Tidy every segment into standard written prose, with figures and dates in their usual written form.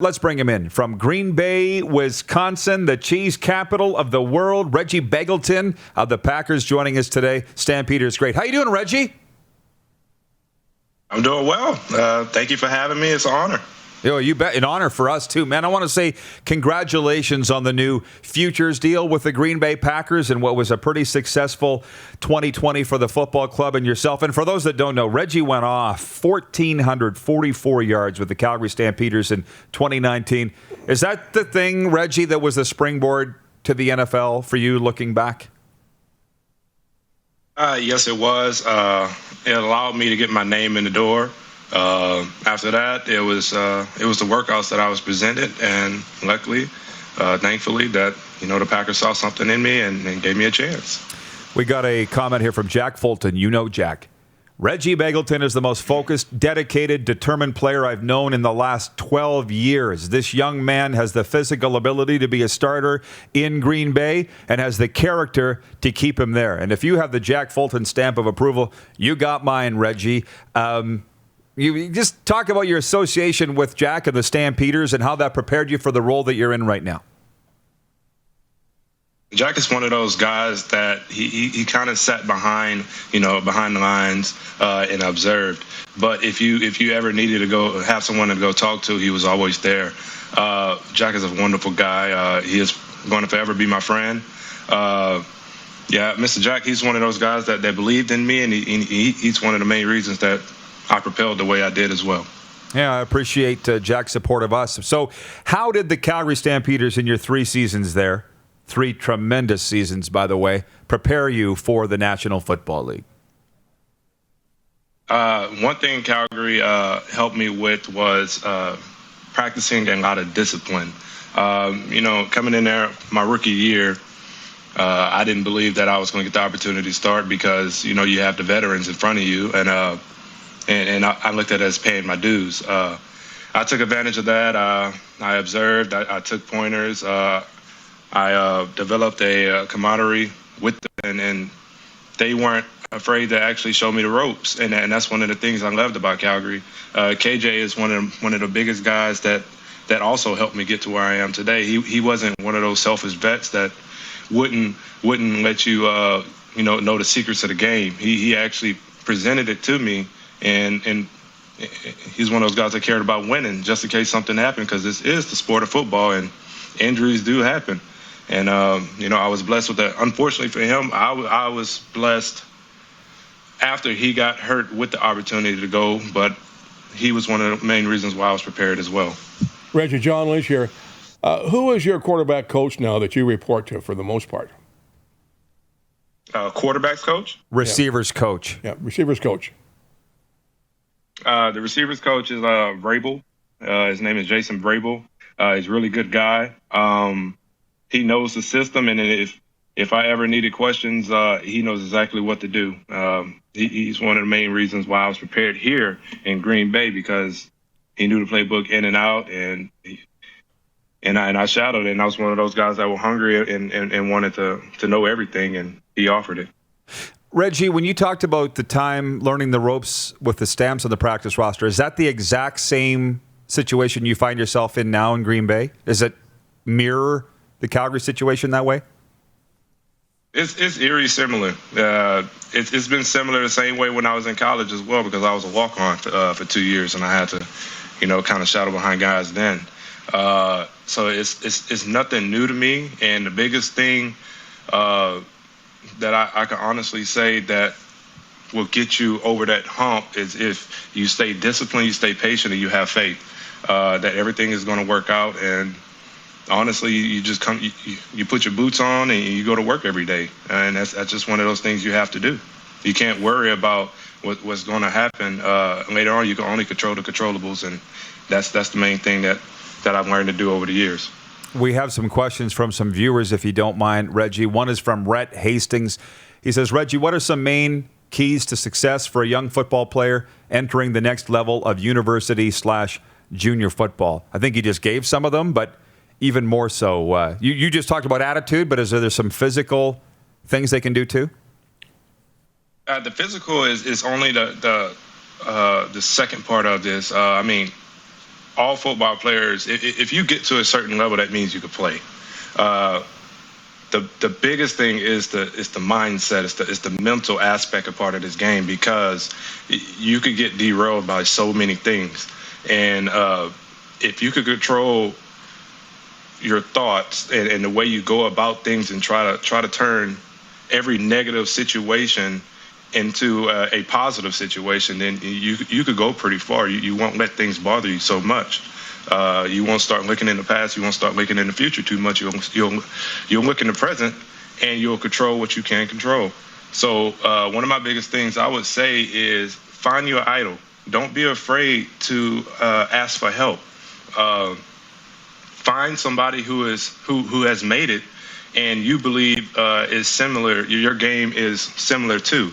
Let's bring him in from Green Bay, Wisconsin, the cheese capital of the world. Reggie Begelton of the Packers joining us today. Stampeders, great. How you doing, Reggie? I'm doing well. Thank you for having me. It's an honor. You bet. An honor for us, too, man. I want to say congratulations on the new futures deal with the Green Bay Packers and what was a pretty successful 2020 for the football club and yourself. And for those that don't know, Reggie went off 1,444 yards with the Calgary Stampeders in 2019. Is that the thing, Reggie, that was the springboard to the NFL for you looking back? Yes, it was. It allowed me to get my name in the door. After that, it was the workouts that I was presented, and luckily, thankfully, that the Packers saw something in me and gave me a chance. We got a comment here from Jack Fulton. You know Jack. Reggie Begelton is the most focused, dedicated, determined player I've known in the last 12 years. This young man has the physical ability to be a starter in Green Bay and has the character to keep him there. And if you have the Jack Fulton stamp of approval, you got mine, Reggie. You just talk about your association with Jack and the Stampeders and how that prepared you for the role that you're in right now. Jack is one of those guys that he kind of sat behind the lines and observed. But if you ever needed to go have someone to go talk to, he was always there. Jack is a wonderful guy. He is going to forever be my friend. Mr. Jack, he's one of those guys that believed in me, and he's one of the main reasons that I propelled the way I did as well. Yeah, I appreciate Jack's support of us. So how did the Calgary Stampeders in your 3 seasons there, 3 tremendous seasons, by the way, prepare you for the National Football League? One thing Calgary helped me with was practicing and a lot of discipline. Coming in there my rookie year, I didn't believe that I was going to get the opportunity to start because, you have the veterans in front of you. And I looked at it as paying my dues. I took advantage of that. I observed. I took pointers. I developed a camaraderie with them, and they weren't afraid to actually show me the ropes. And that's one of the things I loved about Calgary. KJ is one of the biggest guys that also helped me get to where I am today. He wasn't one of those selfish vets that wouldn't let you know the secrets of the game. He actually presented it to me. And he's one of those guys that cared about winning just in case something happened, because this is the sport of football and injuries do happen. And, I was blessed with that. Unfortunately for him, I was blessed after he got hurt with the opportunity to go, but he was one of the main reasons why I was prepared as well. Reggie, John Lynch here. Who is your quarterback coach now that you report to for the most part? Quarterbacks coach? Receivers coach. Yeah, receivers coach. The receivers coach is Vrabel. His name is Jason Vrabel. He's a really good guy. He knows the system, and if I ever needed questions, he knows exactly what to do. He's one of the main reasons why I was prepared here in Green Bay, because he knew the playbook in and out, and I shadowed it, and I was one of those guys that were hungry and wanted to know everything, and he offered it. Reggie, when you talked about the time learning the ropes with the Stamps on the practice roster, is that the exact same situation you find yourself in now in Green Bay? Does it mirror the Calgary situation that way? It's eerie similar. It's been similar the same way when I was in college as well, because I was a walk-on for 2 years, and I had to, kind of shadow behind guys then. So it's nothing new to me, and the biggest thing that I can honestly say that will get you over that hump is if you stay disciplined, you stay patient, and you have faith that everything is going to work out. And honestly, you just come, you put your boots on and you go to work every day. And that's just one of those things you have to do. You can't worry about what's going to happen later on. You can only control the controllables, and that's the main thing that I've learned to do over the years. We have some questions from some viewers, if you don't mind, Reggie. One is from Rhett Hastings. He says, Reggie, what are some main keys to success for a young football player entering the next level of university/junior football? I think he just gave some of them, but even more so. You just talked about attitude, but is there some physical things they can do too? The physical is only the second part of this. all football players, if you get to a certain level, that means you could play. The biggest thing is the mindset, it's the mental aspect of part of this game, because you could get derailed by so many things. And if you could control your thoughts and the way you go about things and try to turn every negative situation into a positive situation, then you could go pretty far. You won't let things bother you so much. You won't start looking in the past. You won't start looking in the future too much. You'll look in the present, and you'll control what you can control. So one of my biggest things I would say is find your idol. Don't be afraid to ask for help. Find somebody who has made it, and you believe is similar. Your game is similar to.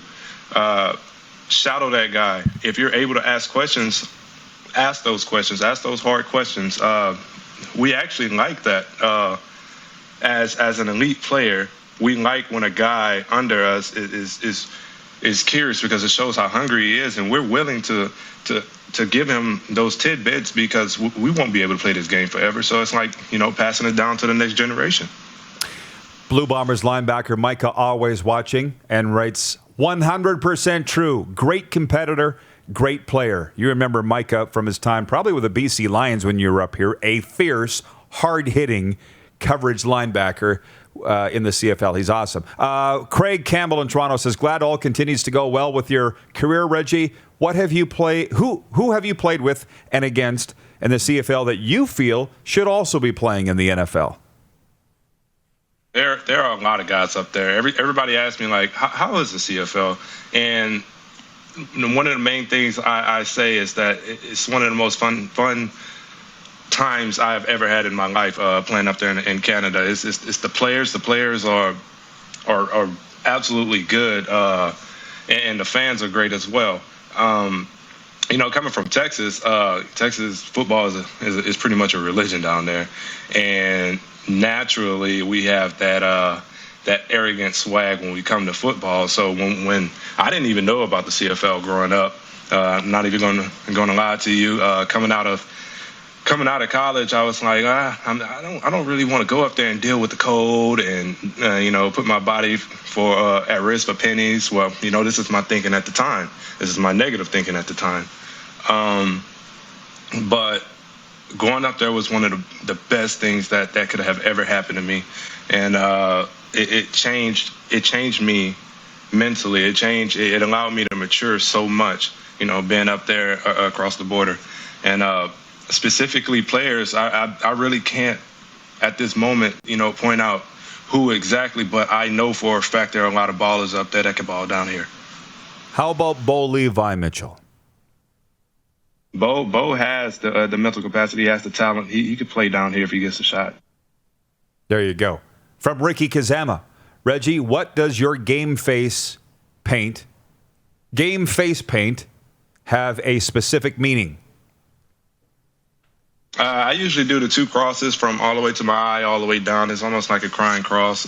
Shadow that guy. If you're able to ask questions, ask those questions. Ask those hard questions. We actually like that as an elite player. We like when a guy under us is curious, because it shows how hungry he is, and we're willing to give him those tidbits, because we won't be able to play this game forever. So it's like, passing it down to the next generation. Blue Bombers linebacker Micah always watching and writes, 100% true. Great competitor, great player. You remember Micah from his time probably with the BC Lions when you were up here, a fierce, hard-hitting coverage linebacker in the CFL. He's awesome. Craig Campbell in Toronto says, glad all continues to go well with your career, Reggie. What have you played? Who have you played with and against in the CFL that you feel should also be playing in the NFL? There are a lot of guys up there. Everybody asks me, like, how is the CFL? And one of the main things I say is that it's one of the most fun times I've ever had in my life playing up there in Canada. It's the players. The players are absolutely good, and the fans are great as well. Coming from Texas, Texas football is pretty much a religion down there, and naturally we have that arrogant swag when we come to football. So when I didn't even know about the CFL growing up, I'm not even going to lie to you, coming out of college, I was like, I don't really want to go up there and deal with the cold and put my body at risk for pennies. Well, this is my thinking at the time. This is my negative thinking at the time. But going up there was one of the best things that could have ever happened to me, and it changed me mentally. It allowed me to mature so much, being up there across the border. And specifically players, I really can't at this moment, point out who exactly, but I know for a fact there are a lot of ballers up there that can ball down here. How about Bo Levi Mitchell? Bo has the mental capacity. He has the talent. He could play down here if he gets a shot. There you go. From Ricky Kazama. Reggie, what does your game face paint have a specific meaning? I usually do the two crosses from all the way to my eye, all the way down. It's almost like a crying cross.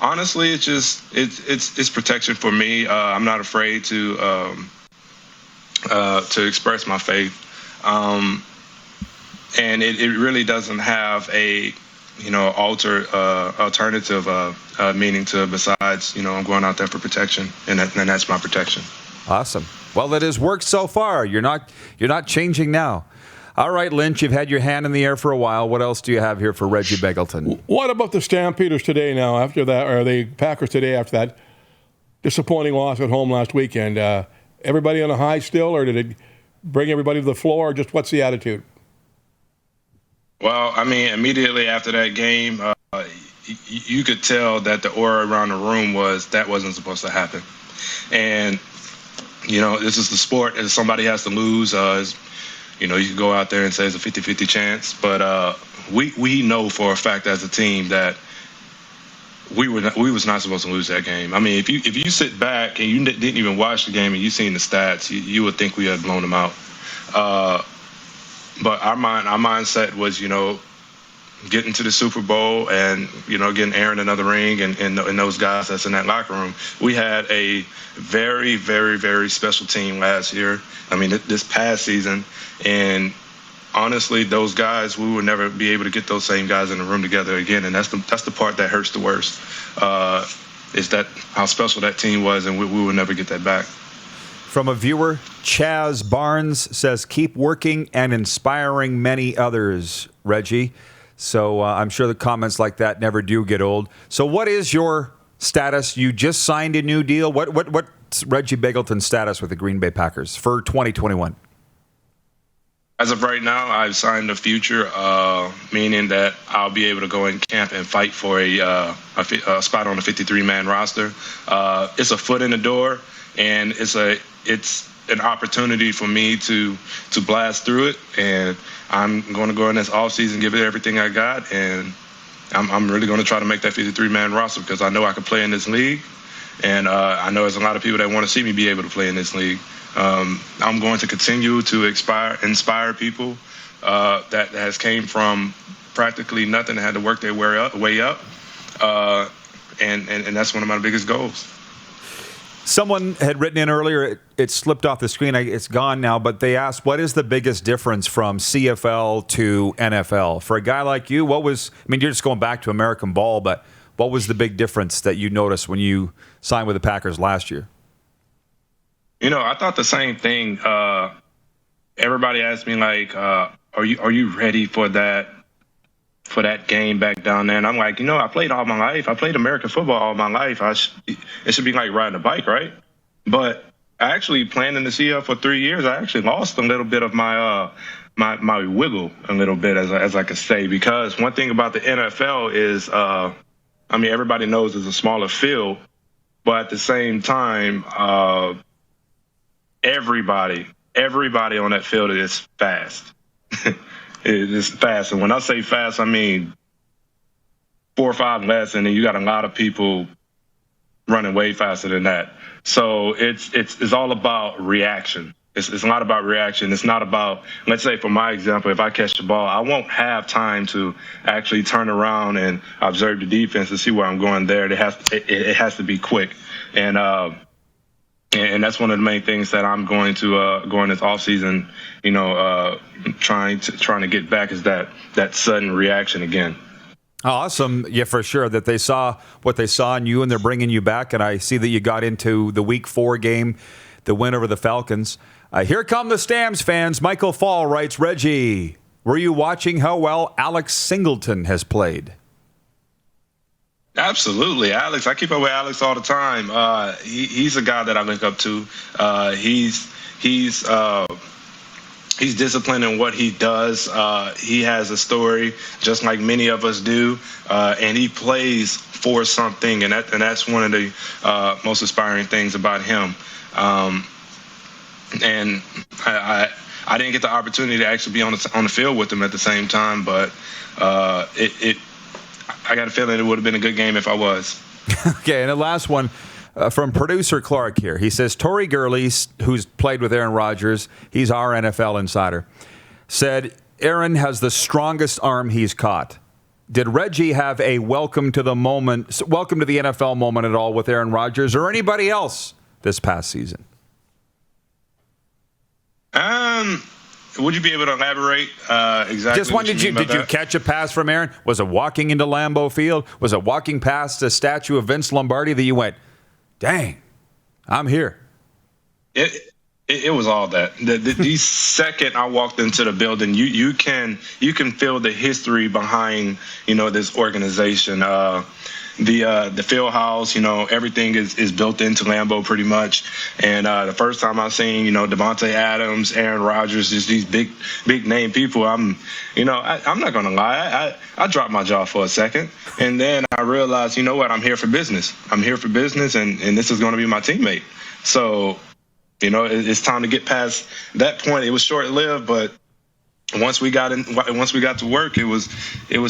Honestly, it's protection for me. I'm not afraid to express my faith, and it really doesn't have a alternative meaning to besides I'm going out there for protection, and that's my protection. Awesome. Well, it has worked so far. You're not changing now. All right, Lynch, you've had your hand in the air for a while. What else do you have here for Reggie Begelton? What about the Stampeders today now after that, or the Packers today after that disappointing loss at home last weekend? Everybody on a high still, or did it bring everybody to the floor, or just what's the attitude? Well, I mean, immediately after that game, you could tell that the aura around the room that wasn't supposed to happen. And, this is the sport, and somebody has to lose. You can go out there and say it's a 50-50 chance, but we know for a fact as a team that we was not supposed to lose that game. I mean, if you sit back and you didn't even watch the game and you seen the stats, you would think we had blown them out. But our mindset was, getting to the Super Bowl and, getting Aaron another ring and those guys that's in that locker room. We had a very, very, very special team last year. I mean, this past season. And honestly, those guys, we would never be able to get those same guys in the room together again. And that's the part that hurts the worst, is that how special that team was, and we will never get that back. From a viewer, Chaz Barnes says, keep working and inspiring many others, Reggie. So I'm sure the comments like that never do get old. So what is your status? You just signed a new deal. What's Reggie Begelton's status with the Green Bay Packers for 2021? As of right now, I've signed a future, meaning that I'll be able to go in camp and fight for a spot on the 53-man roster. It's a foot in the door, and it's an opportunity for me to blast through it. And I'm going to go in this offseason, give it everything I got, and I'm really going to try to make that 53-man roster because I know I can play in this league, and I know there's a lot of people that want to see me be able to play in this league. I'm going to continue to inspire people that has came from practically nothing and had to work their way up. And that's one of my biggest goals. Someone had written in earlier, it slipped off the screen, it's gone now, but they asked, what is the biggest difference from CFL to NFL? For a guy like you, you're just going back to American ball, but what was the big difference that you noticed when you signed with the Packers last year? I thought the same thing. Everybody asked me, like, are you ready for that game back down there? And I'm like, I played all my life. I played American football all my life. It should be like riding a bike, right? But actually playing in the CFL for 3 years, I actually lost a little bit of my my wiggle a little bit, as I could say, because one thing about the NFL is, everybody knows it's a smaller field, but at the same time, everybody on that field is fast. It's fast. And when I say fast, I mean 4 or 5 less, and then you got a lot of people running way faster than that. So it's all about reaction. It's a lot about reaction. It's not about, let's say for my example, if I catch the ball, I won't have time to actually turn around and observe the defense to see where I'm going there. It has to be quick. And that's one of the main things that I'm going to go in this offseason, trying to get back, is that sudden reaction again. Awesome. Yeah, for sure. That they saw what they saw in you and they're bringing you back. And I see that you got into the Week 4 game, the win over the Falcons. Here come the Stamps fans. Michael Fall writes, Reggie, were you watching how well Alex Singleton has played? Absolutely, Alex. I keep up with Alex all the time. He's a guy that I look up to. He's disciplined in what he does. He has a story, just like many of us do, and he plays for something, and that's one of the most inspiring things about him. And I didn't get the opportunity to actually be on the field with him at the same time, but I got a feeling it would have been a good game if I was. Okay, and the last one from producer Clark here. He says, Torrey Gurley, who's played with Aaron Rodgers, he's our NFL insider, said Aaron has the strongest arm he's caught. Did Reggie have a welcome to the NFL moment at all with Aaron Rodgers or anybody else this past season? Would you be able to elaborate exactly? Just one. Did you catch a pass from Aaron? Was it walking into Lambeau Field? Was it walking past a statue of Vince Lombardi that you went, dang, I'm here? It was all that. The second I walked into the building, you can feel the history behind this organization. The field house, everything is built into Lambeau pretty much. And the first time I seen, Devontae Adams, Aaron Rodgers, just these big name people, I'm not gonna lie, I dropped my jaw for a second, and then I realized, I'm here for business. I'm here for business, and this is going to be my teammate. So, it's time to get past that point. It was short lived, but once we got to work, it was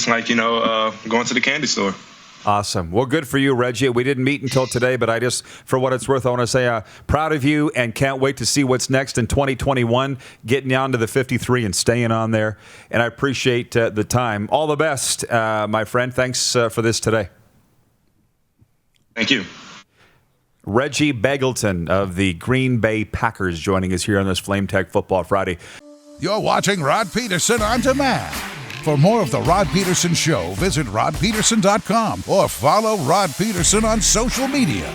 like going to the candy store. Awesome. Well, good for you, Reggie. We didn't meet until today, but for what it's worth, I want to say proud of you and can't wait to see what's next in 2021, getting down to the 53 and staying on there. And I appreciate the time. All the best, my friend. Thanks for this today. Thank you. Reggie Begelton of the Green Bay Packers joining us here on this Flame Tech Football Friday. You're watching Rod Pedersen On Demand. For more of The Rod Pedersen Show, visit rodpedersen.com or follow Rod Pedersen on social media.